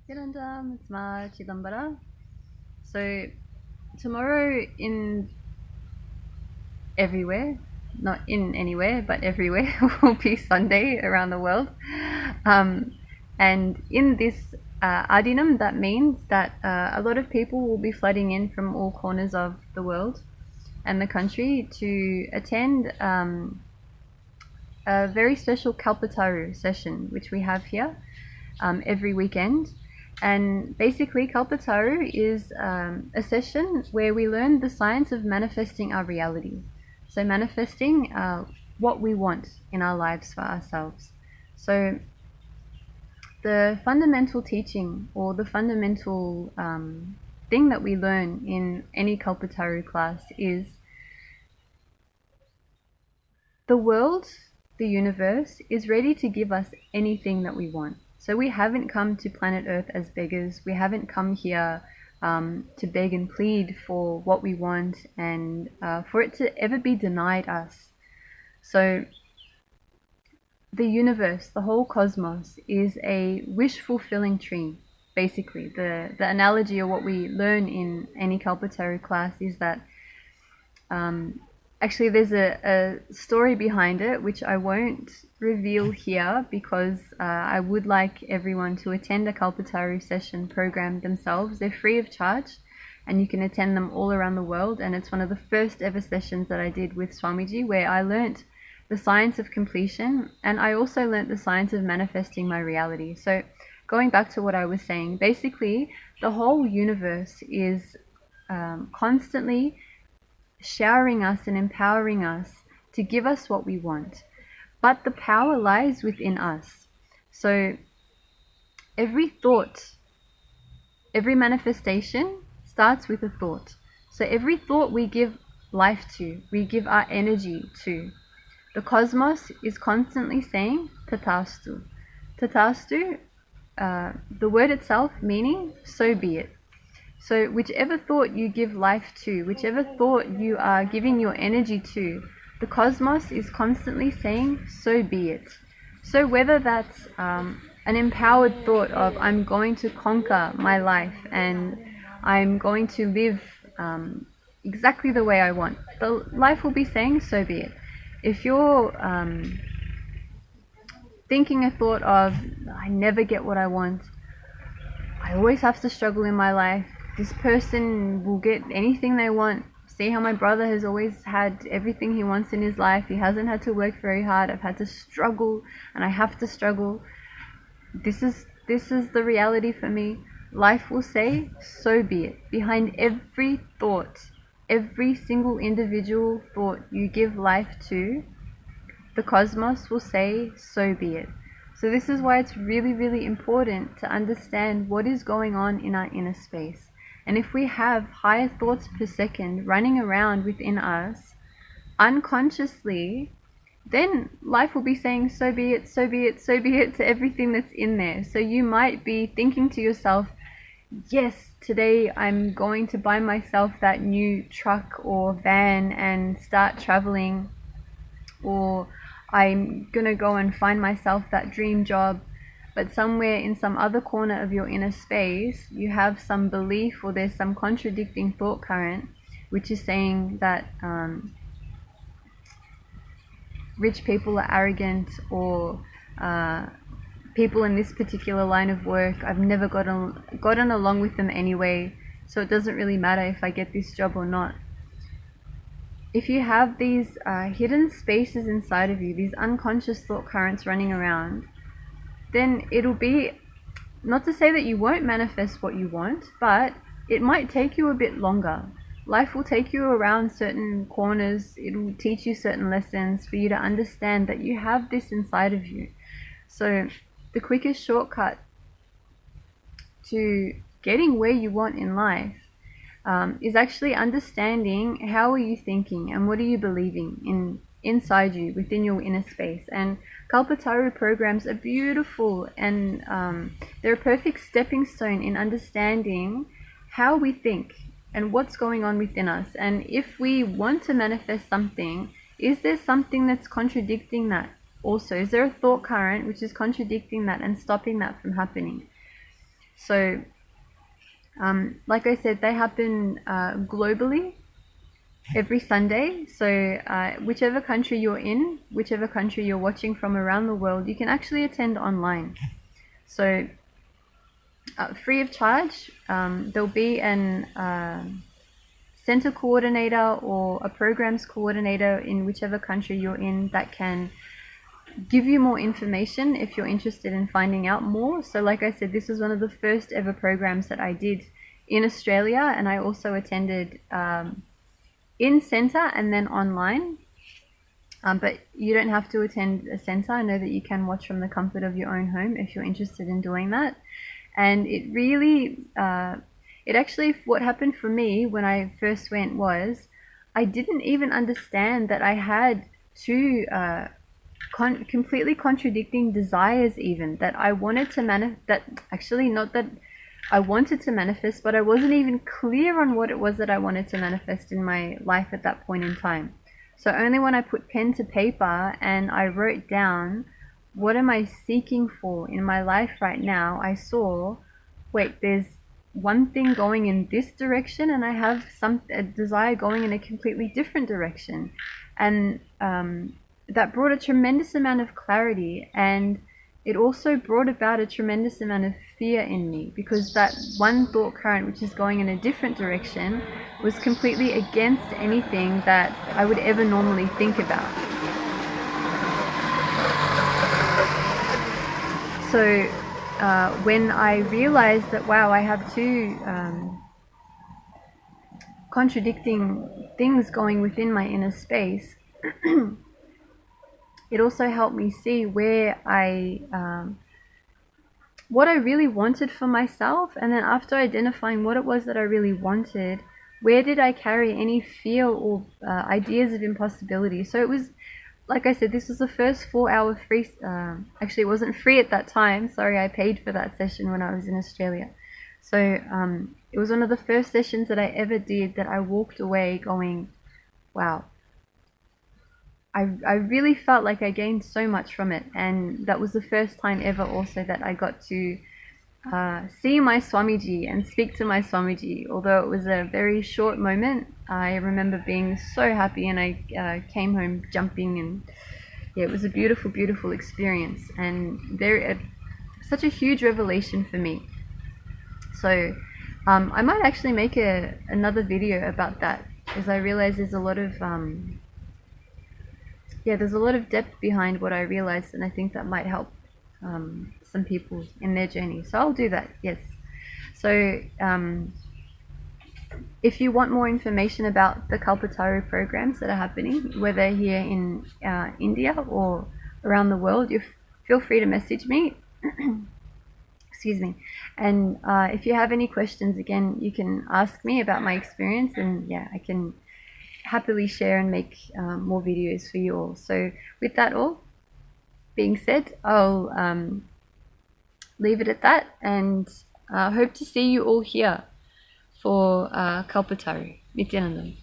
Kirandam, it's Ma Chidambara. So tomorrow in everywhere, not in anywhere, but everywhere, will be Sunday around the world. Um, and in this Adinam, that means that a lot of people will be flooding in from all corners of the world and the country to attend a very special Kalpataru session, which we have here every weekend. And basically, Kalpataru is a session where we learn the science of manifesting our reality. So, manifesting what we want in our lives for ourselves. So, the fundamental teaching or the fundamental thing that we learn in any Kalpataru class is the world, the universe, is ready to give us anything that we want. So we haven't come to planet Earth as beggars. We haven't come here to beg and plead for what we want and for it to ever be denied us. So the universe, the whole cosmos, is a wish-fulfilling tree. Basically, the analogy or what we learn in any Kalpataru class is that actually, there's a story behind it, which I won't reveal here because I would like everyone to attend a Kalpataru session program themselves. They're free of charge and you can attend them all around the world. And it's one of the first ever sessions that I did with Swamiji where I learnt the science of completion and I also learnt the science of manifesting my reality. So going back to what I was saying, basically the whole universe is constantly showering us and empowering us to give us what we want. But the power lies within us. So every thought, every manifestation starts with a thought. So every thought we give life to, we give our energy to. The cosmos is constantly saying Tatastu. Tatastu, the word itself meaning so be it. So whichever thought you give life to, whichever thought you are giving your energy to, the cosmos is constantly saying, so be it. So whether that's an empowered thought of I'm going to conquer my life and I'm going to live exactly the way I want, the life will be saying, so be it. If you're thinking a thought of, I never get what I want, I always have to struggle in my life, this person will get anything they want. See how my brother has always had everything he wants in his life. He hasn't had to work very hard. I've had to struggle and I have to struggle. This is the reality for me. Life will say, so be it. Behind every thought, every single individual thought you give life to, the cosmos will say, so be it. So this is why it's really, really important to understand what is going on in our inner space. And if we have higher thoughts per second running around within us, unconsciously, then life will be saying, so be it, so be it, so be it to everything that's in there. So you might be thinking to yourself, yes, today I'm going to buy myself that new truck or van and start traveling, or I'm gonna go and find myself that dream job. But somewhere in some other corner of your inner space, you have some belief or there's some contradicting thought current, which is saying that rich people are arrogant, or people in this particular line of work, I've never gotten along with them anyway, so it doesn't really matter if I get this job or not. If you have these hidden spaces inside of you, these unconscious thought currents running around, then it'll be, not to say that you won't manifest what you want, but it might take you a bit longer. Life will take you around certain corners. It will teach you certain lessons for you to understand that you have this inside of you. So the quickest shortcut to getting where you want in life is actually understanding how are you thinking and what are you believing inside you, within your inner space. And Kalpataru programs are beautiful and they're a perfect stepping stone in understanding how we think and what's going on within us. And if we want to manifest something, is there something that's contradicting that also? Is there a thought current which is contradicting that and stopping that from happening? So, like I said, they happen globally every Sunday. So, whichever country you're in, whichever country you're watching from around the world, you can actually attend online. So, free of charge. There'll be an center coordinator or a programs coordinator in whichever country you're in that can give you more information if you're interested in finding out more. So like I said, this was one of the first ever programs that I did in Australia, and I also attended in center and then online. But you don't have to attend a center. I know that you can watch from the comfort of your own home if you're interested in doing that. And it really, it actually, what happened for me when I first went was I didn't even understand that I had two completely contradicting desires, even that I wanted to that actually not that I wanted to manifest, but I wasn't even clear on what it was that I wanted to manifest in my life at that point in time. So only when I put pen to paper and I wrote down what am I seeking for in my life right now, I saw, wait, there's one thing going in this direction and I have a desire going in a completely different direction. And that brought a tremendous amount of clarity, and it also brought about a tremendous amount of fear in me, because that one thought current, which is going in a different direction, was completely against anything that I would ever normally think about. So when I realized that, wow, I have two contradicting things going within my inner space, it also helped me see where what I really wanted for myself. And then after identifying what it was that I really wanted, where did I carry any fear or ideas of impossibility? So it was, like I said, this was the first 4-hour free, actually it wasn't free at that time. Sorry, I paid for that session when I was in Australia. So it was one of the first sessions that I ever did that I walked away going, wow, I really felt like I gained so much from it. And that was the first time ever also that I got to see my Swamiji and speak to my Swamiji. Although it was a very short moment, I remember being so happy, and I came home jumping, and yeah, it was a beautiful, beautiful experience, and such a huge revelation for me. So I might actually make another video about that, because I realize there's a lot of there's a lot of depth behind what I realized, and I think that might help some people in their journey. So I'll do that, yes. So if you want more information about the Kalpataru programs that are happening, whether here in India or around the world, you feel free to message me. Excuse me. And if you have any questions, again, you can ask me about my experience, and yeah, I can happily share and make more videos for you all. So with that all being said, I'll leave it at that, and hope to see you all here for Kalpataru. Nithyananda.